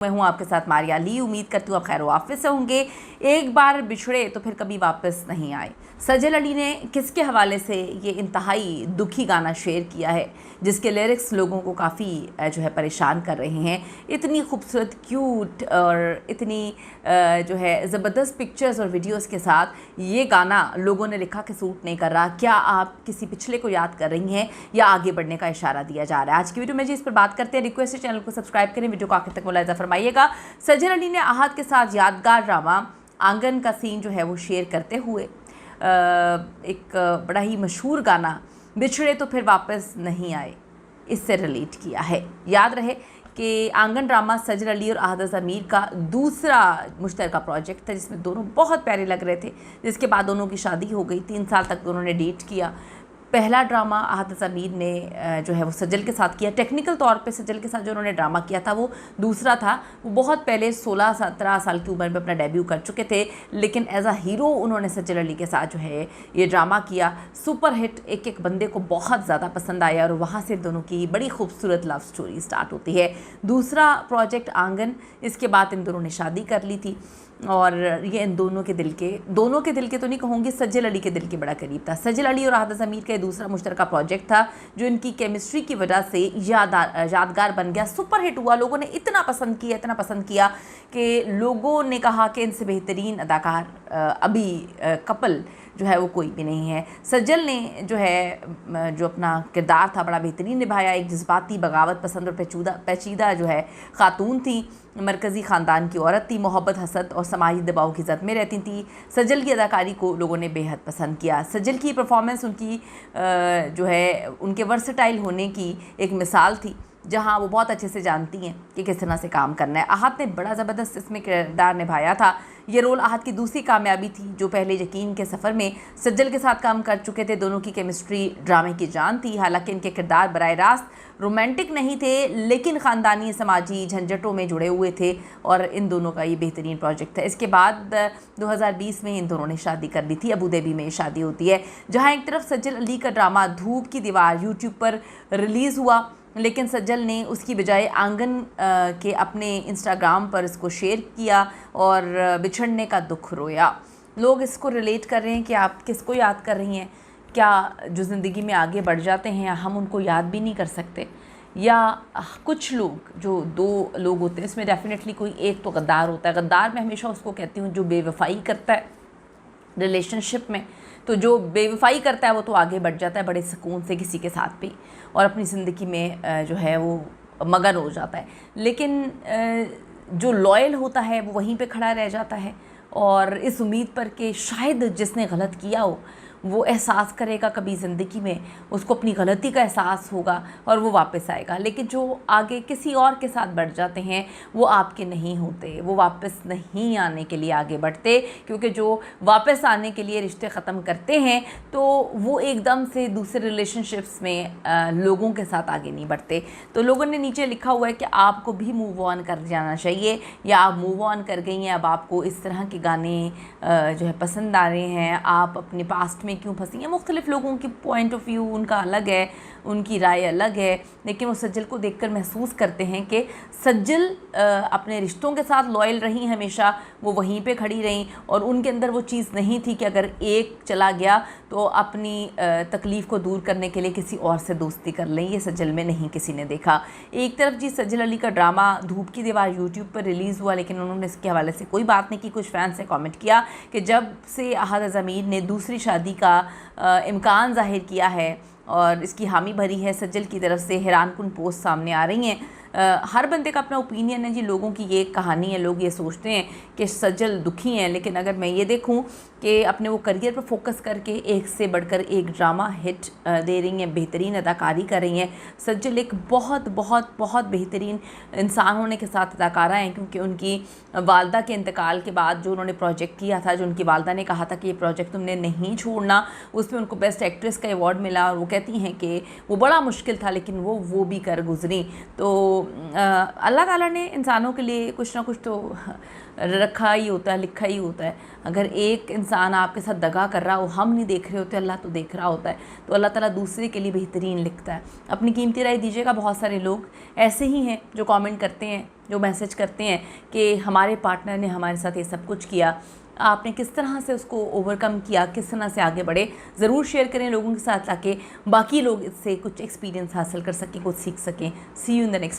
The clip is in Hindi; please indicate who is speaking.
Speaker 1: मैं हूँ आपके साथ मारिया ली। उम्मीद करती हूँ आप खैर वाफिस से होंगे। एक बार बिछड़े तो फिर कभी वापस नहीं आए। सजल अली ने किसके हवाले से ये इंतहाई दुखी गाना शेयर किया है, जिसके लिरिक्स लोगों को काफ़ी जो है परेशान कर रहे हैं। इतनी खूबसूरत, क्यूट और इतनी जो है ज़बरदस्त पिक्चर्स और वीडियोस के साथ ये गाना लोगों ने लिखा कि सूट नहीं कर रहा। क्या आप किसी पिछले को याद कर रही हैं या आगे बढ़ने का इशारा दिया जा रहा है? आज की वीडियो में जी इस पर बात करते हैं। रिक्वेस्ट है चैनल को सब्सक्राइब करें, वीडियो को आखिर तक मुलाहिजा फरमाइएगा। सजल अली ने आहत के साथ यादगार ड्रामा आंगन का सीन जो है वो शेयर करते हुए एक बड़ा ही मशहूर गाना बिछड़े तो फिर वापस नहीं आए इससे रिलेट किया है। याद रहे कि आंगन ड्रामा सजल अली और आहद ज़मीर का दूसरा मुश्तरका प्रोजेक्ट था, जिसमें दोनों बहुत प्यारे लग रहे थे। जिसके बाद दोनों की शादी हो गई, 3 साल तक दोनों ने डेट किया। पहला ड्रामा आहद ज़मीर ने जो है वो सजल के साथ किया। टेक्निकल तौर पे सजल के साथ जो उन्होंने ड्रामा किया था वो दूसरा था। वो बहुत पहले 16-17 साल की उम्र में अपना डेब्यू कर चुके थे, लेकिन एज अ हीरो उन्होंने सजल अली के साथ जो है ये ड्रामा किया। सुपर हिट, एक एक बंदे को बहुत ज़्यादा पसंद आया और वहाँ से दोनों की बड़ी खूबसूरत लव स्टोरी स्टार्ट होती है। दूसरा प्रोजेक्ट आंगन, इसके बाद इन दोनों ने शादी कर ली थी और ये इन दोनों के दिल के तो नहीं कहूँगी, सजल अली के दिल के बड़ा करीब था। सजल अली और आहद ज़मीर का दूसरा मुश्तरका प्रोजेक्ट था जो इनकी केमिस्ट्री की वजह से यादगार बन गया, सुपर हिट हुआ। लोगों ने इतना पसंद किया कि लोगों ने कहा कि इनसे बेहतरीन अदाकार अभी कपल जो है वो कोई भी नहीं है। सजल ने जो अपना किरदार था बड़ा बेहतरीन निभाया। एक जज्बाती, बगावत पसंद और पेचीदा जो है ख़ातून थी। मरकज़ी ख़ानदान की औरत थी, मोहब्बत, हसद और समाजी दबाव की ज़द में रहती थी। सजल की अदाकारी को लोगों ने बेहद पसंद किया। सजल की परफॉर्मेंस उनकी जो है उनके वर्सटाइल होने की एक मिसाल थी, जहाँ वो बहुत अच्छे से जानती हैं कि किस तरह से काम करना है। आहत ने बड़ा ज़बरदस्त इसमें किरदार निभाया था। ये रोल आहत की दूसरी कामयाबी थी, जो पहले यकीन के सफ़र में सज्जल के साथ काम कर चुके थे। दोनों की केमिस्ट्री ड्रामे की जान थी। हालांकि इनके किरदार बराह रास्त रोमांटिक नहीं थे, लेकिन ख़ानदानी समाजी झंझटों में जुड़े हुए थे और इन दोनों का ये बेहतरीन प्रोजेक्ट था। इसके बाद 2020 में इन दोनों ने शादी कर ली थी। अबू धाबी में शादी होती है, जहाँ एक तरफ सज्जल अली का ड्रामा धूप की दीवार यूट्यूब पर रिलीज़ हुआ, लेकिन सज्जल ने उसकी बजाय आंगन के अपने इंस्टाग्राम पर इसको शेयर किया और बिछड़ने का दुख रोया। लोग इसको रिलेट कर रहे हैं कि आप किसको याद कर रही हैं। क्या जो ज़िंदगी में आगे बढ़ जाते हैं हम उनको याद भी नहीं कर सकते? या कुछ लोग, जो 2 लोग होते हैं, इसमें डेफिनेटली कोई एक तो गद्दार होता है। गद्दार मैं हमेशा उसको कहती हूँ जो बेवफाई करता है रिलेशनशिप में। तो जो बेवफाई करता है वो तो आगे बढ़ जाता है बड़े सुकून से किसी के साथ भी और अपनी ज़िंदगी में जो है वो मगन हो जाता है। लेकिन जो लॉयल होता है वो वहीं पे खड़ा रह जाता है और इस उम्मीद पर कि शायद जिसने गलत किया हो वो एहसास करेगा कभी ज़िंदगी में, उसको अपनी गलती का एहसास होगा और वो वापस आएगा। लेकिन जो आगे किसी और के साथ बढ़ जाते हैं वो आपके नहीं होते, वो वापस नहीं आने के लिए आगे बढ़ते, क्योंकि जो वापस आने के लिए रिश्ते ख़त्म करते हैं तो वो एकदम से दूसरे रिलेशनशिप्स में लोगों के साथ आगे नहीं बढ़ते। तो लोगों ने नीचे लिखा हुआ है कि आपको भी मूव ऑन कर जाना चाहिए, या आप मूव ऑन कर गई हैं, अब आपको इस तरह के गाने जो है पसंद आ रहे हैं, आप अपने पास्ट में क्यों फंसी हैं। मुख्तलिफ लोगों की पॉइंट ऑफ व्यू उनका अलग है, उनकी राय अलग है, लेकिन वो सज्जल को देखकर महसूस करते हैं कि सज्जल अपने रिश्तों के साथ लॉयल रही हमेशा, वो वहीं पे खड़ी रहीं और उनके अंदर वो चीज़ नहीं थी कि अगर एक चला गया तो अपनी तकलीफ़ को दूर करने के लिए किसी और से दोस्ती कर लें। ये सज्जल में नहीं किसी ने देखा। एक तरफ जी सज्जल अली का ड्रामा धूप की दीवार यूट्यूब पर रिलीज़ हुआ, लेकिन उन्होंने इसके हवाले से कोई बात नहीं की। कुछ फैंस ने कमेंट किया कि जब से आहद ज़मीर ने दूसरी शादी का इम्कान ज़ाहिर किया है और इसकी हामी भरी है, सज्जल की तरफ से हैरानकुन पोस्ट सामने आ रही हैं। हर बंदे का अपना ओपिनियन है जी, लोगों की ये कहानी है। लोग ये सोचते हैं कि सज्जल दुखी हैं, लेकिन अगर मैं ये देखूं कि अपने वो करियर पर फोकस करके एक से बढ़कर एक ड्रामा हिट दे रही हैं, बेहतरीन अदाकारी कर रही हैं। सज्जल एक बहुत बहुत बहुत बेहतरीन इंसान होने के साथ अदाकारा हैं, क्योंकि उनकी वालदा के इंतकाल के बाद जो उन्होंने प्रोजेक्ट किया था, जो उनकी वालदा ने कहा था कि ये प्रोजेक्ट तुमने नहीं छोड़ना, उसमें उनको बेस्ट एक्ट्रेस का अवार्ड मिला और वो कहती हैं कि वो बड़ा मुश्किल था लेकिन वो भी कर गुजरी। तो अल्लाह ताला ने इंसानों के लिए कुछ ना कुछ तो रखा ही होता है, लिखा ही होता है। अगर एक इंसान आपके साथ दगा कर रहा हो, हम नहीं देख रहे होते, अल्लाह तो देख रहा होता है, तो अल्लाह ताला दूसरे के लिए बेहतरीन लिखता है। अपनी कीमती राय दीजिएगा। बहुत सारे लोग ऐसे ही हैं जो कमेंट करते हैं, जो मैसेज करते हैं कि हमारे पार्टनर ने हमारे साथ ये सब कुछ किया, आपने किस तरह से उसको ओवरकम किया, किस तरह से आगे बढ़े। ज़रूर शेयर करें लोगों के साथ ताकि बाकी लोग इससे कुछ एक्सपीरियंस हासिल कर सकें, कुछ सीख सकें। See you in the next video.